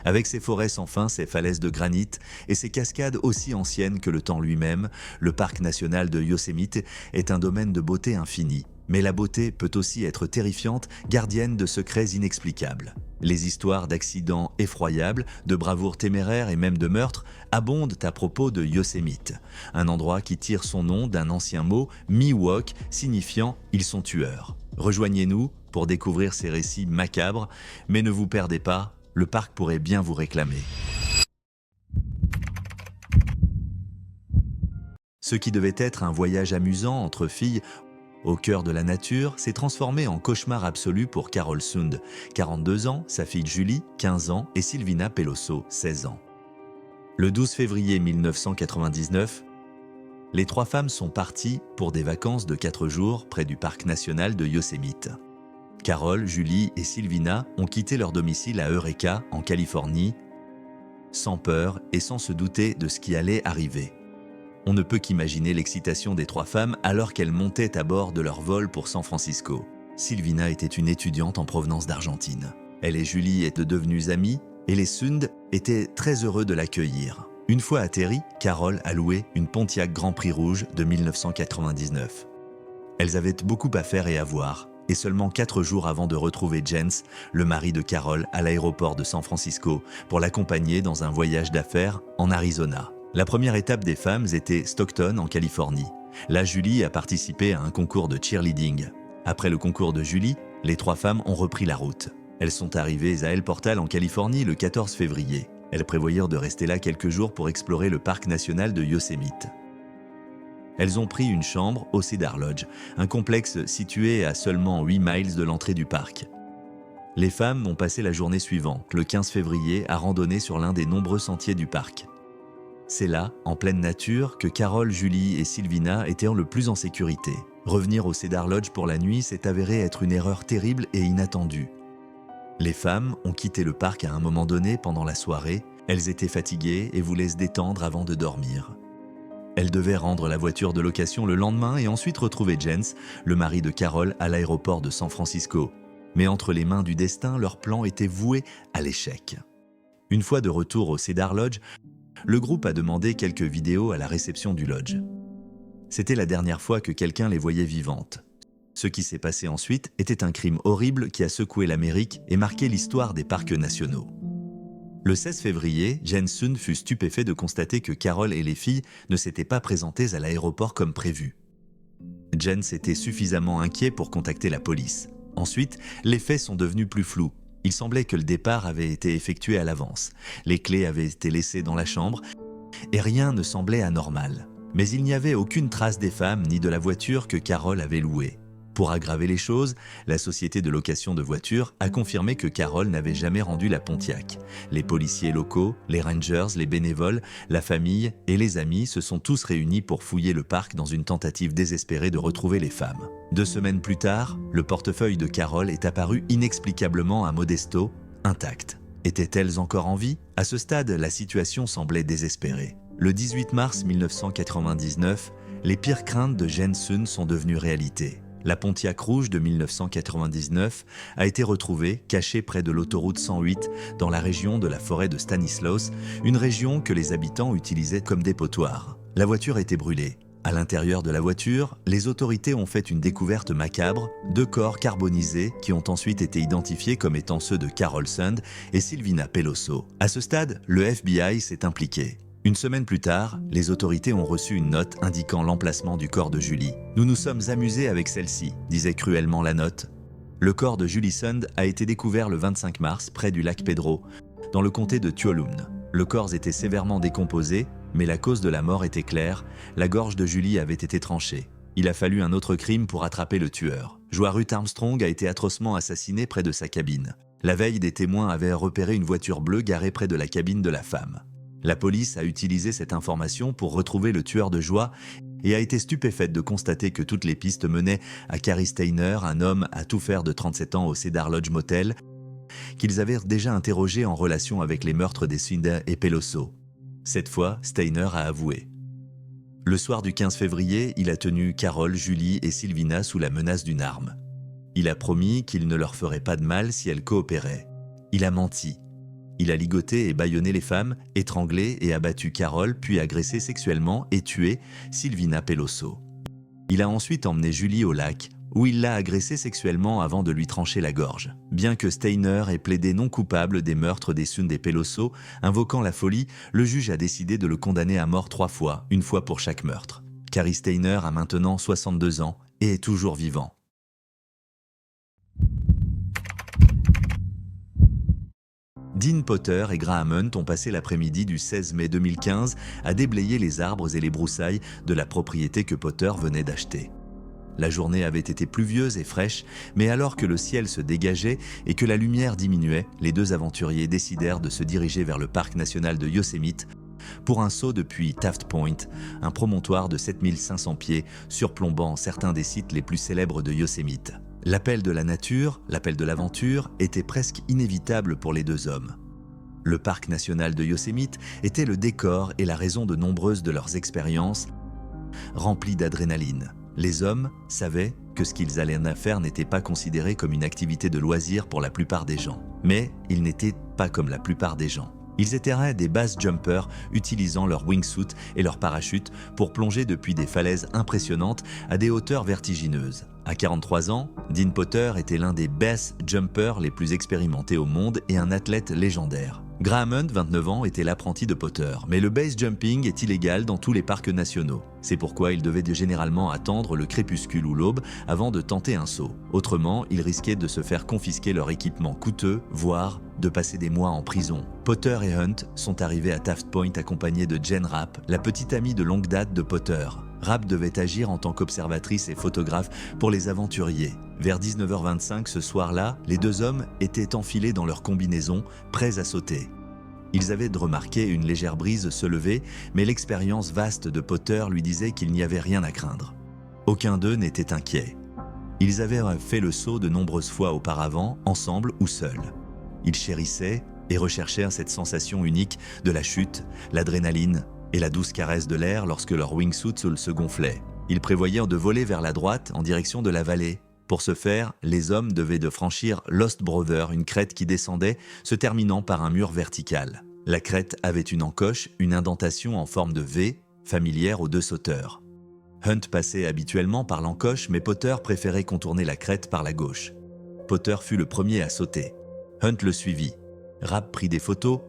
Avec ses forêts sans fin, ses falaises de granit et ses cascades aussi anciennes que le temps lui-même, le parc national de Yosemite est un domaine de beauté infini. Mais la beauté peut aussi être terrifiante, gardienne de secrets inexplicables. Les histoires d'accidents effroyables, de bravoures téméraires et même de meurtres abondent à propos de Yosemite, un endroit qui tire son nom d'un ancien mot, Miwok, signifiant « ils sont tueurs ». Rejoignez-nous pour découvrir ces récits macabres, mais ne vous perdez pas, le parc pourrait bien vous réclamer. Ce qui devait être un voyage amusant entre filles au cœur de la nature s'est transformé en cauchemar absolu pour Carol Sund, 42 ans, sa fille Julie, 15 ans, et Silvina Pelosso, 16 ans. Le 12 février 1999, les trois femmes sont parties pour des vacances de 4 jours près du parc national de Yosemite. Carol, Julie et Silvina ont quitté leur domicile à Eureka, en Californie, sans peur et sans se douter de ce qui allait arriver. On ne peut qu'imaginer l'excitation des trois femmes alors qu'elles montaient à bord de leur vol pour San Francisco. Silvina était une étudiante en provenance d'Argentine. Elle et Julie étaient devenues amies et les Sund étaient très heureux de l'accueillir. Une fois atterrie, Carol a loué une Pontiac Grand Prix rouge de 1999. Elles avaient beaucoup à faire et à voir, et seulement 4 jours avant de retrouver Jens, le mari de Carol, à l'aéroport de San Francisco pour l'accompagner dans un voyage d'affaires en Arizona. La première étape des femmes était Stockton, en Californie. Là, Julie a participé à un concours de cheerleading. Après le concours de Julie, les trois femmes ont repris la route. Elles sont arrivées à El Portal, en Californie, le 14 février. Elles prévoyaient de rester là quelques jours pour explorer le parc national de Yosemite. Elles ont pris une chambre au Cedar Lodge, un complexe situé à seulement 8 miles de l'entrée du parc. Les femmes ont passé la journée suivante, le 15 février, à randonner sur l'un des nombreux sentiers du parc. C'est là, en pleine nature, que Carol, Julie et Silvina étaient le plus en sécurité. Revenir au Cedar Lodge pour la nuit s'est avéré être une erreur terrible et inattendue. Les femmes ont quitté le parc à un moment donné pendant la soirée. Elles étaient fatiguées et voulaient se détendre avant de dormir. Elles devaient rendre la voiture de location le lendemain et ensuite retrouver Jens, le mari de Carol, à l'aéroport de San Francisco. Mais entre les mains du destin, leur plan était voué à l'échec. Une fois de retour au Cedar Lodge, le groupe a demandé quelques vidéos à la réception du lodge. C'était la dernière fois que quelqu'un les voyait vivantes. Ce qui s'est passé ensuite était un crime horrible qui a secoué l'Amérique et marqué l'histoire des parcs nationaux. Le 16 février, Jens Sund fut stupéfait de constater que Carol et les filles ne s'étaient pas présentées à l'aéroport comme prévu. Jens était suffisamment inquiet pour contacter la police. Ensuite, les faits sont devenus plus flous. Il semblait que le départ avait été effectué à l'avance. Les clés avaient été laissées dans la chambre et rien ne semblait anormal. Mais il n'y avait aucune trace des femmes ni de la voiture que Carol avait louée. Pour aggraver les choses, la société de location de voitures a confirmé que Carol n'avait jamais rendu la Pontiac. Les policiers locaux, les rangers, les bénévoles, la famille et les amis se sont tous réunis pour fouiller le parc dans une tentative désespérée de retrouver les femmes. 2 semaines plus tard, le portefeuille de Carol est apparu inexplicablement à Modesto, intact. Étaient-elles encore en vie? À ce stade, la situation semblait désespérée. Le 18 mars 1999, les pires craintes de Jens Sund sont devenues réalité. La Pontiac rouge de 1999 a été retrouvée, cachée près de l'autoroute 108, dans la région de la forêt de Stanislaus, une région que les habitants utilisaient comme dépotoir. La voiture était brûlée. À l'intérieur de la voiture, les autorités ont fait une découverte macabre, 2 corps carbonisés qui ont ensuite été identifiés comme étant ceux de Carol Sund et Silvina Pelosso. À ce stade, le FBI s'est impliqué. Une semaine plus tard, les autorités ont reçu une note indiquant l'emplacement du corps de Julie. « Nous nous sommes amusés avec celle-ci », disait cruellement la note. Le corps de Julie Sund a été découvert le 25 mars près du lac Pedro, dans le comté de Tuolumne. Le corps était sévèrement décomposé, mais la cause de la mort était claire, la gorge de Julie avait été tranchée. Il a fallu un autre crime pour attraper le tueur. Joa Ruth Armstrong a été atrocement assassiné près de sa cabine. La veille, des témoins avaient repéré une voiture bleue garée près de la cabine de la femme. La police a utilisé cette information pour retrouver le tueur de Joa et a été stupéfaite de constater que toutes les pistes menaient à Cary Steiner, un homme à tout faire de 37 ans au Cedar Lodge Motel, qu'ils avaient déjà interrogé en relation avec les meurtres des Sund et Pelosso. Cette fois, Steiner a avoué. Le soir du 15 février, il a tenu Carol, Julie et Silvina sous la menace d'une arme. Il a promis qu'il ne leur ferait pas de mal si elles coopéraient. Il a menti. Il a ligoté et bâillonné les femmes, étranglé et abattu Carol, puis agressé sexuellement et tué Silvina Peloso. Il a ensuite emmené Julie au lac, où il l'a agressée sexuellement avant de lui trancher la gorge. Bien que Steiner ait plaidé non coupable des meurtres des Sund et Peloso, invoquant la folie, le juge a décidé de le condamner à mort 3 fois, une fois pour chaque meurtre. Cary Steiner a maintenant 62 ans et est toujours vivant. Dean Potter et Graham Hunt ont passé l'après-midi du 16 mai 2015 à déblayer les arbres et les broussailles de la propriété que Potter venait d'acheter. La journée avait été pluvieuse et fraîche, mais alors que le ciel se dégageait et que la lumière diminuait, les deux aventuriers décidèrent de se diriger vers le parc national de Yosemite pour un saut depuis Taft Point, un promontoire de 7500 pieds surplombant certains des sites les plus célèbres de Yosemite. L'appel de la nature, l'appel de l'aventure, était presque inévitable pour les deux hommes. Le parc national de Yosemite était le décor et la raison de nombreuses de leurs expériences remplies d'adrénaline. Les hommes savaient que ce qu'ils allaient faire n'était pas considéré comme une activité de loisir pour la plupart des gens. Mais ils n'étaient pas comme la plupart des gens. Ils étaient des base jumpers utilisant leur wingsuit et leur parachute pour plonger depuis des falaises impressionnantes à des hauteurs vertigineuses. À 43 ans, Dean Potter était l'un des base jumpers les plus expérimentés au monde et un athlète légendaire. Graham Hunt, 29 ans, était l'apprenti de Potter, mais le base jumping est illégal dans tous les parcs nationaux. C'est pourquoi il devait généralement attendre le crépuscule ou l'aube avant de tenter un saut. Autrement, ils risquaient de se faire confisquer leur équipement coûteux, voire de passer des mois en prison. Potter et Hunt sont arrivés à Taft Point accompagnés de Jen Rapp, la petite amie de longue date de Potter. Rapp devait agir en tant qu'observatrice et photographe pour les aventuriers. Vers 19h25 ce soir-là, les deux hommes étaient enfilés dans leur combinaison, prêts à sauter. Ils avaient remarqué une légère brise se lever, mais l'expérience vaste de Potter lui disait qu'il n'y avait rien à craindre. Aucun d'eux n'était inquiet. Ils avaient fait le saut de nombreuses fois auparavant, ensemble ou seuls. Ils chérissaient et recherchèrent cette sensation unique de la chute, l'adrénaline et la douce caresse de l'air lorsque leur wingsuit se gonflait. Ils prévoyaient de voler vers la droite en direction de la vallée. Pour ce faire, les hommes devaient franchir Lost Brother, une crête qui descendait, se terminant par un mur vertical. La crête avait une encoche, une indentation en forme de V, familière aux deux sauteurs. Hunt passait habituellement par l'encoche, mais Potter préférait contourner la crête par la gauche. Potter fut le premier à sauter. Hunt le suivit. Rapp prit des photos,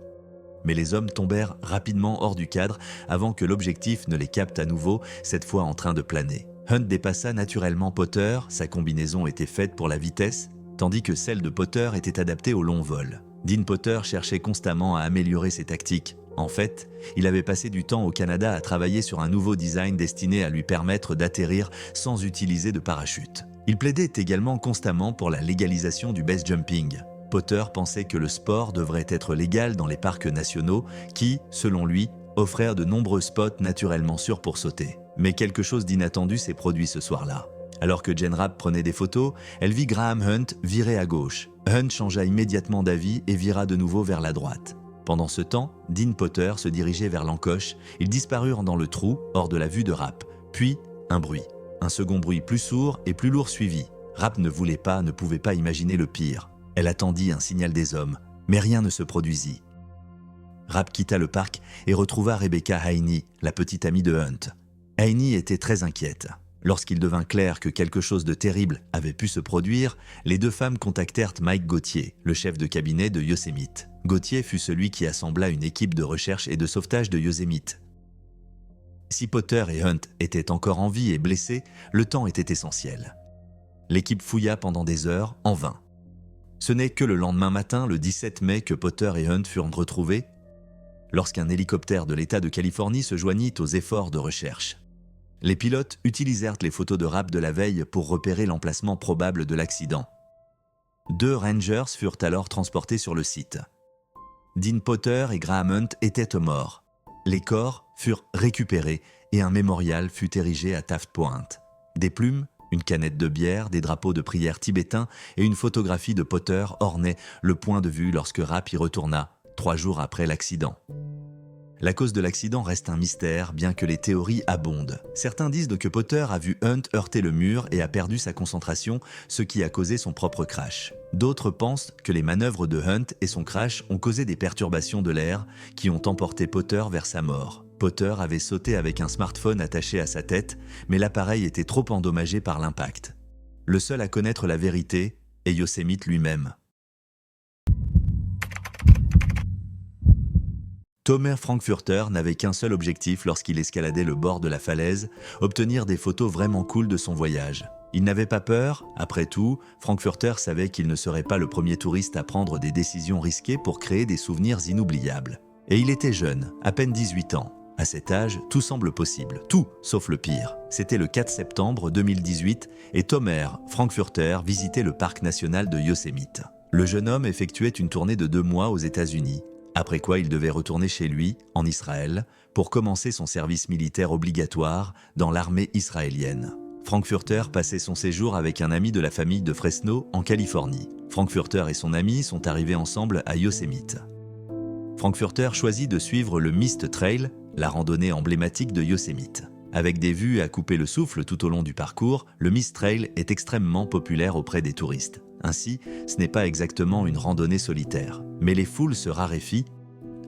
mais les hommes tombèrent rapidement hors du cadre avant que l'objectif ne les capte à nouveau, cette fois en train de planer. Hunt dépassa naturellement Potter, sa combinaison était faite pour la vitesse, tandis que celle de Potter était adaptée au long vol. Dean Potter cherchait constamment à améliorer ses tactiques. En fait, il avait passé du temps au Canada à travailler sur un nouveau design destiné à lui permettre d'atterrir sans utiliser de parachute. Il plaidait également constamment pour la légalisation du base jumping. Potter pensait que le sport devrait être légal dans les parcs nationaux qui, selon lui, offrèrent de nombreux spots naturellement sûrs pour sauter. Mais quelque chose d'inattendu s'est produit ce soir-là. Alors que Jen Rapp prenait des photos, elle vit Graham Hunt virer à gauche. Hunt changea immédiatement d'avis et vira de nouveau vers la droite. Pendant ce temps, Dean Potter se dirigeait vers l'encoche. Ils disparurent dans le trou, hors de la vue de Rapp. Puis, un bruit. Un second bruit plus sourd et plus lourd suivit. Rapp ne pouvait pas imaginer le pire. Elle attendit un signal des hommes, mais rien ne se produisit. Rapp quitta le parc et retrouva Rebecca Haney, la petite amie de Hunt. Haney était très inquiète. Lorsqu'il devint clair que quelque chose de terrible avait pu se produire, les deux femmes contactèrent Mike Gauthier, le chef de cabinet de Yosemite. Gauthier fut celui qui assembla une équipe de recherche et de sauvetage de Yosemite. Si Potter et Hunt étaient encore en vie et blessés, le temps était essentiel. L'équipe fouilla pendant des heures, en vain. Ce n'est que le lendemain matin, le 17 mai, que Potter et Hunt furent retrouvés, lorsqu'un hélicoptère de l'État de Californie se joignit aux efforts de recherche. Les pilotes utilisèrent les photos de Rapp de la veille pour repérer l'emplacement probable de l'accident. 2 Rangers furent alors transportés sur le site. Dean Potter et Graham Hunt étaient morts. Les corps furent récupérés et un mémorial fut érigé à Taft Point. Des plumes, une canette de bière, des drapeaux de prière tibétains et une photographie de Potter ornaient le point de vue lorsque Rapp y retourna, 3 jours après l'accident. La cause de l'accident reste un mystère, bien que les théories abondent. Certains disent que Potter a vu Hunt heurter le mur et a perdu sa concentration, ce qui a causé son propre crash. D'autres pensent que les manœuvres de Hunt et son crash ont causé des perturbations de l'air qui ont emporté Potter vers sa mort. Potter avait sauté avec un smartphone attaché à sa tête, mais l'appareil était trop endommagé par l'impact. Le seul à connaître la vérité est Yosemite lui-même. Tomer Frankfurter n'avait qu'un seul objectif lorsqu'il escaladait le bord de la falaise, obtenir des photos vraiment cool de son voyage. Il n'avait pas peur, après tout, Frankfurter savait qu'il ne serait pas le premier touriste à prendre des décisions risquées pour créer des souvenirs inoubliables. Et il était jeune, à peine 18 ans. À cet âge, tout semble possible, tout sauf le pire. C'était le 4 septembre 2018 et Tomer Frankfurter visitait le parc national de Yosemite. Le jeune homme effectuait une tournée de 2 mois aux États-Unis. Après quoi il devait retourner chez lui, en Israël, pour commencer son service militaire obligatoire dans l'armée israélienne. Frankfurter passait son séjour avec un ami de la famille de Fresno, en Californie. Frankfurter et son ami sont arrivés ensemble à Yosemite. Frankfurter choisit de suivre le Mist Trail, la randonnée emblématique de Yosemite. Avec des vues à couper le souffle tout au long du parcours, le Mist Trail est extrêmement populaire auprès des touristes. Ainsi, ce n'est pas exactement une randonnée solitaire, mais les foules se raréfient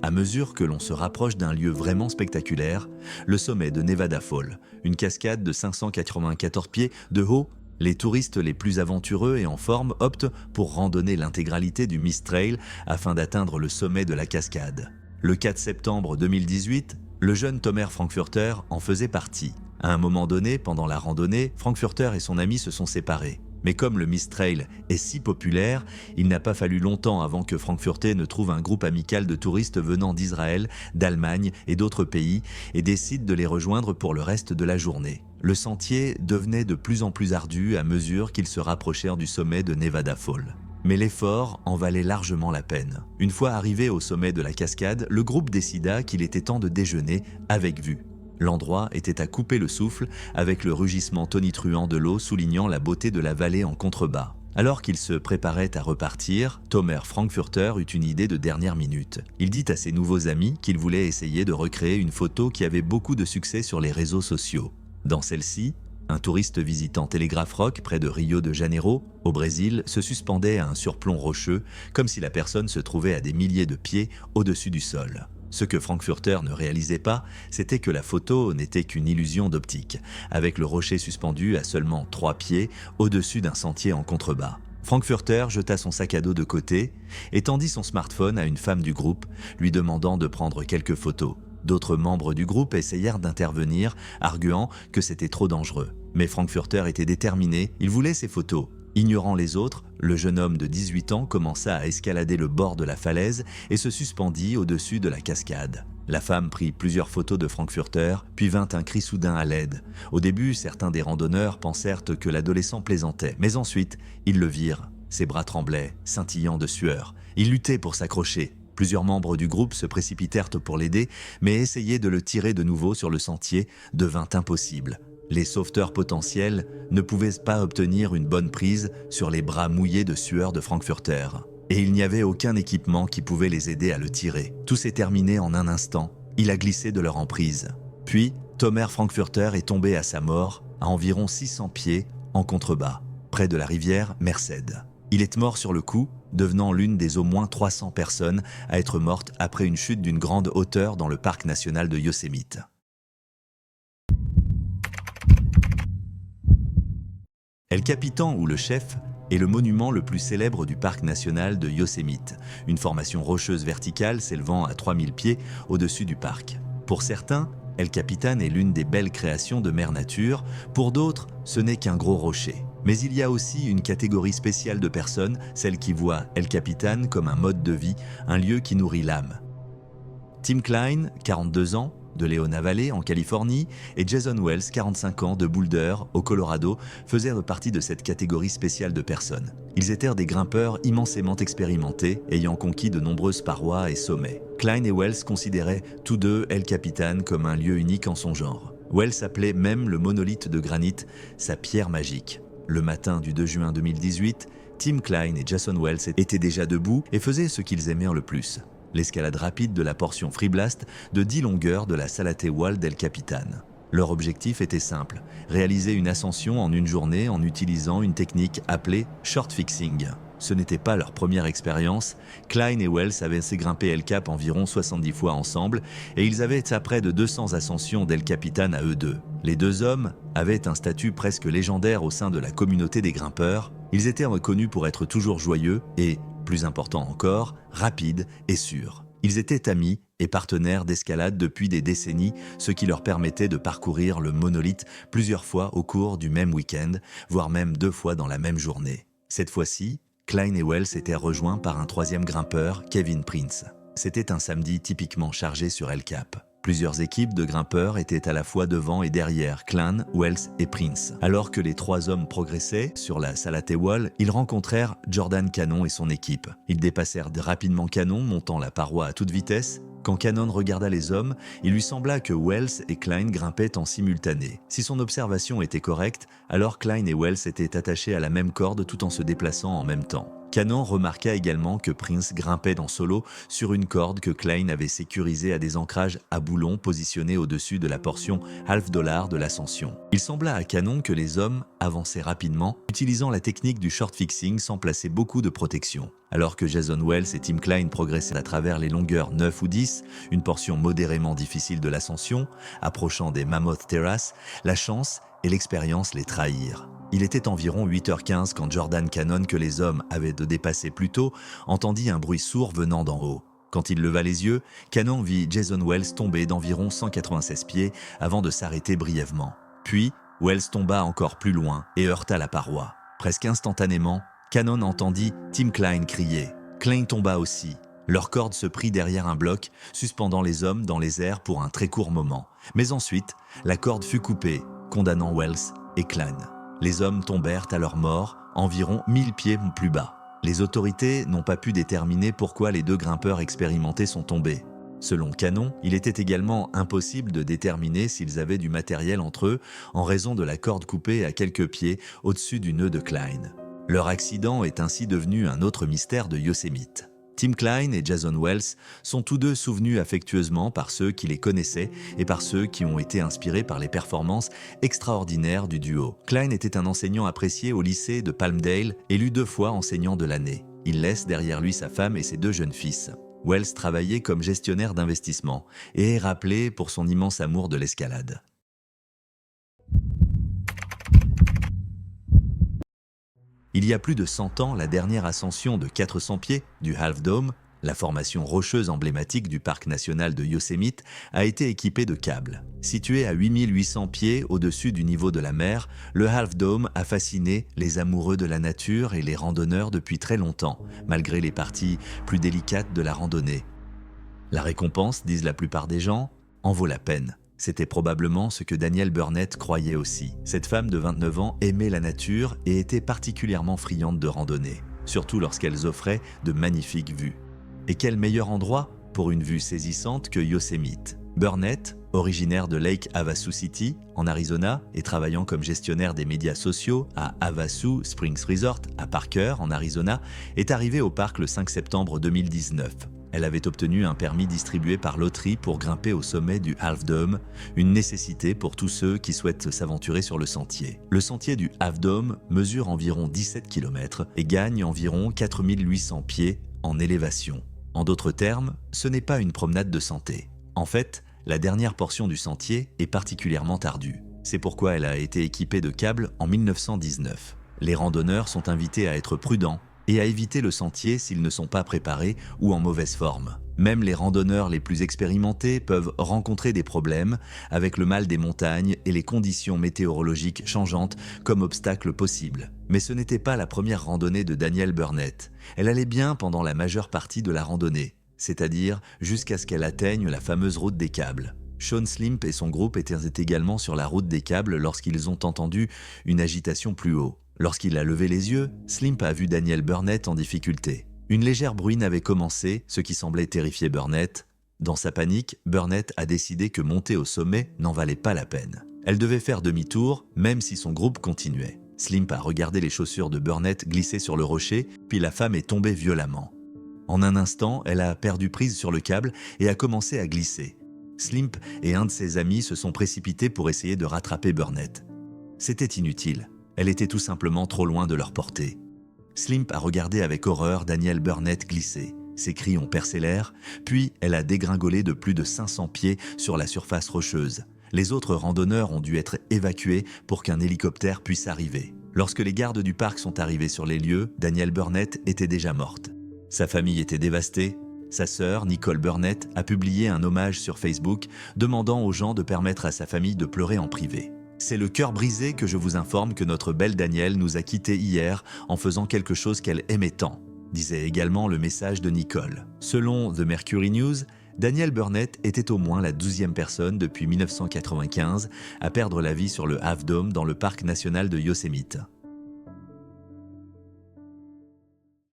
à mesure que l'on se rapproche d'un lieu vraiment spectaculaire, le sommet de Nevada Fall, une cascade de 594 pieds de haut. Les touristes les plus aventureux et en forme optent pour randonner l'intégralité du Mist Trail afin d'atteindre le sommet de la cascade. Le 4 septembre 2018, le jeune Tomer Frankfurter en faisait partie. À un moment donné, pendant la randonnée, Frankfurter et son ami se sont séparés. Mais comme le Mist Trail est si populaire, il n'a pas fallu longtemps avant que Frankfurter ne trouve un groupe amical de touristes venant d'Israël, d'Allemagne et d'autres pays et décide de les rejoindre pour le reste de la journée. Le sentier devenait de plus en plus ardu à mesure qu'ils se rapprochèrent du sommet de Nevada Fall. Mais l'effort en valait largement la peine. Une fois arrivé au sommet de la cascade, le groupe décida qu'il était temps de déjeuner avec vue. L'endroit était à couper le souffle, avec le rugissement tonitruant de l'eau soulignant la beauté de la vallée en contrebas. Alors qu'il se préparait à repartir, Tomer Frankfurter eut une idée de dernière minute. Il dit à ses nouveaux amis qu'il voulait essayer de recréer une photo qui avait beaucoup de succès sur les réseaux sociaux. Dans celle-ci, un touriste visitant Telegraph Rock près de Rio de Janeiro, au Brésil, se suspendait à un surplomb rocheux, comme si la personne se trouvait à des milliers de pieds au-dessus du sol. Ce que Frankfurter ne réalisait pas, c'était que la photo n'était qu'une illusion d'optique, avec le rocher suspendu à seulement 3 pieds au-dessus d'un sentier en contrebas. Frankfurter jeta son sac à dos de côté et tendit son smartphone à une femme du groupe, lui demandant de prendre quelques photos. D'autres membres du groupe essayèrent d'intervenir, arguant que c'était trop dangereux. Mais Frankfurter était déterminé, il voulait ces photos. Ignorant les autres, le jeune homme de 18 ans commença à escalader le bord de la falaise et se suspendit au-dessus de la cascade. La femme prit plusieurs photos de Frankfurter, puis vint un cri soudain à l'aide. Au début, certains des randonneurs pensèrent que l'adolescent plaisantait, mais ensuite, ils le virent. Ses bras tremblaient, scintillant de sueur. Il luttait pour s'accrocher. Plusieurs membres du groupe se précipitèrent pour l'aider, mais essayer de le tirer de nouveau sur le sentier devint impossible. Les sauveteurs potentiels ne pouvaient pas obtenir une bonne prise sur les bras mouillés de sueur de Frankfurter. Et il n'y avait aucun équipement qui pouvait les aider à le tirer. Tout s'est terminé en un instant. Il a glissé de leur emprise. Puis, Tomer Frankfurter est tombé à sa mort, à environ 600 pieds, en contrebas, près de la rivière Merced. Il est mort sur le coup, devenant l'une des au moins 300 personnes à être mortes après une chute d'une grande hauteur dans le parc national de Yosemite. El Capitan, ou le chef, est le monument le plus célèbre du parc national de Yosemite, une formation rocheuse verticale s'élevant à 3000 pieds au-dessus du parc. Pour certains, El Capitan est l'une des belles créations de Mère Nature, pour d'autres, ce n'est qu'un gros rocher. Mais il y a aussi une catégorie spéciale de personnes, celles qui voient El Capitan comme un mode de vie, un lieu qui nourrit l'âme. Tim Klein, 42 ans, de Leona Valley en Californie, et Jason Wells, 45 ans, de Boulder, au Colorado, faisaient partie de cette catégorie spéciale de personnes. Ils étaient des grimpeurs immensément expérimentés, ayant conquis de nombreuses parois et sommets. Klein et Wells considéraient tous deux El Capitan comme un lieu unique en son genre. Wells appelait même le monolithe de granit sa pierre magique. Le matin du 2 juin 2018, Tim Klein et Jason Wells étaient déjà debout et faisaient ce qu'ils aimèrent le plus, l'escalade rapide de la portion Free Blast de 10 longueurs de la Salate Wall del Capitan. Leur objectif était simple, réaliser une ascension en une journée en utilisant une technique appelée short fixing. Ce n'était pas leur première expérience, Klein et Wells avaient grimpé El Cap environ 70 fois ensemble et ils avaient à près de 200 ascensions d'El Capitan à eux deux. Les deux hommes avaient un statut presque légendaire au sein de la communauté des grimpeurs, ils étaient reconnus pour être toujours joyeux et, plus important encore, rapides et sûrs. Ils étaient amis et partenaires d'escalade depuis des décennies, ce qui leur permettait de parcourir le monolithe plusieurs fois au cours du même week-end, voire même 2 fois dans la même journée. Cette fois-ci, Klein et Wells étaient rejoints par un troisième grimpeur, Kevin Prince. C'était un samedi typiquement chargé sur El Cap. Plusieurs équipes de grimpeurs étaient à la fois devant et derrière Klein, Wells et Prince. Alors que les 3 hommes progressaient sur la Salate Wall, ils rencontrèrent Jordan Cannon et son équipe. Ils dépassèrent rapidement Cannon, montant la paroi à toute vitesse. Quand Cannon regarda les hommes, il lui sembla que Wells et Klein grimpaient en simultané. Si son observation était correcte, alors Klein et Wells étaient attachés à la même corde tout en se déplaçant en même temps. Cannon remarqua également que Prince grimpait en solo sur une corde que Klein avait sécurisée à des ancrages à boulons positionnés au-dessus de la portion $half de l'ascension. Il sembla à Cannon que les hommes avançaient rapidement, utilisant la technique du short fixing sans placer beaucoup de protection. Alors que Jason Wells et Tim Klein progressaient à travers les longueurs 9 ou 10, une portion modérément difficile de l'ascension, approchant des Mammoth Terrace, la chance et l'expérience les trahirent. Il était environ 8h15 quand Jordan Cannon, que les hommes avaient de dépasser plus tôt, entendit un bruit sourd venant d'en haut. Quand il leva les yeux, Cannon vit Jason Wells tomber d'environ 196 pieds avant de s'arrêter brièvement. Puis, Wells tomba encore plus loin et heurta la paroi. Presque instantanément, Cannon entendit Tim Klein crier. Klein tomba aussi. Leur corde se prit derrière un bloc, suspendant les hommes dans les airs pour un très court moment. Mais ensuite, la corde fut coupée, condamnant Wells et Klein. Les hommes tombèrent à leur mort, environ 1000 pieds plus bas. Les autorités n'ont pas pu déterminer pourquoi les 2 grimpeurs expérimentés sont tombés. Selon Cannon, il était également impossible de déterminer s'ils avaient du matériel entre eux en raison de la corde coupée à quelques pieds au-dessus du nœud de Klein. Leur accident est ainsi devenu un autre mystère de Yosemite. Tim Klein et Jason Wells sont tous deux souvenus affectueusement par ceux qui les connaissaient et par ceux qui ont été inspirés par les performances extraordinaires du duo. Klein était un enseignant apprécié au lycée de Palmdale, élu 2 fois enseignant de l'année. Il laisse derrière lui sa femme et ses 2 jeunes fils. Wells travaillait comme gestionnaire d'investissement et est rappelé pour son immense amour de l'escalade. Il y a plus de 100 ans, la dernière ascension de 400 pieds du Half Dome, la formation rocheuse emblématique du parc national de Yosemite, a été équipée de câbles. Situé à 8800 pieds au-dessus du niveau de la mer, le Half Dome a fasciné les amoureux de la nature et les randonneurs depuis très longtemps, malgré les parties plus délicates de la randonnée. La récompense, disent la plupart des gens, en vaut la peine. C'était probablement ce que Danielle Burnett croyait aussi. Cette femme de 29 ans aimait la nature et était particulièrement friande de randonnée, surtout lorsqu'elles offraient de magnifiques vues. Et quel meilleur endroit pour une vue saisissante que Yosemite. Burnett, originaire de Lake Havasu City, en Arizona, et travaillant comme gestionnaire des médias sociaux à Havasu Springs Resort, à Parker, en Arizona, est arrivée au parc le 5 septembre 2019. Elle avait obtenu un permis distribué par loterie pour grimper au sommet du Half Dome, une nécessité pour tous ceux qui souhaitent s'aventurer sur le sentier. Le sentier du Half Dome mesure environ 17 km et gagne environ 4800 pieds en élévation. En d'autres termes, ce n'est pas une promenade de santé. En fait, la dernière portion du sentier est particulièrement ardue. C'est pourquoi elle a été équipée de câbles en 1919. Les randonneurs sont invités à être prudents et à éviter le sentier s'ils ne sont pas préparés ou en mauvaise forme. Même les randonneurs les plus expérimentés peuvent rencontrer des problèmes avec le mal des montagnes et les conditions météorologiques changeantes comme obstacle possible. Mais ce n'était pas la première randonnée de Danielle Burnett. Elle allait bien pendant la majeure partie de la randonnée, c'est-à-dire jusqu'à ce qu'elle atteigne la fameuse route des câbles. Sean Slimp et son groupe étaient également sur la route des câbles lorsqu'ils ont entendu une agitation plus haut. Lorsqu'il a levé les yeux, Slimp a vu Danielle Burnett en difficulté. Une légère bruine avait commencé, ce qui semblait terrifier Burnett. Dans sa panique, Burnett a décidé que monter au sommet n'en valait pas la peine. Elle devait faire demi-tour, même si son groupe continuait. Slimp a regardé les chaussures de Burnett glisser sur le rocher, puis la femme est tombée violemment. En un instant, elle a perdu prise sur le câble et a commencé à glisser. Slimp et un de ses amis se sont précipités pour essayer de rattraper Burnett. C'était inutile, elle était tout simplement trop loin de leur portée. Slimp a regardé avec horreur Danielle Burnett glisser. Ses cris ont percé l'air, puis elle a dégringolé de plus de 500 pieds sur la surface rocheuse. Les autres randonneurs ont dû être évacués pour qu'un hélicoptère puisse arriver. Lorsque les gardes du parc sont arrivés sur les lieux, Danielle Burnett était déjà morte. Sa famille était dévastée. Sa sœur, Nicole Burnett, a publié un hommage sur Facebook demandant aux gens de permettre à sa famille de pleurer en privé. « C'est le cœur brisé que je vous informe que notre belle Danielle nous a quittés hier en faisant quelque chose qu'elle aimait tant », disait également le message de Nicole. Selon The Mercury News, Danielle Burnett était au moins la 12e personne depuis 1995 à perdre la vie sur le Half Dome dans le parc national de Yosemite.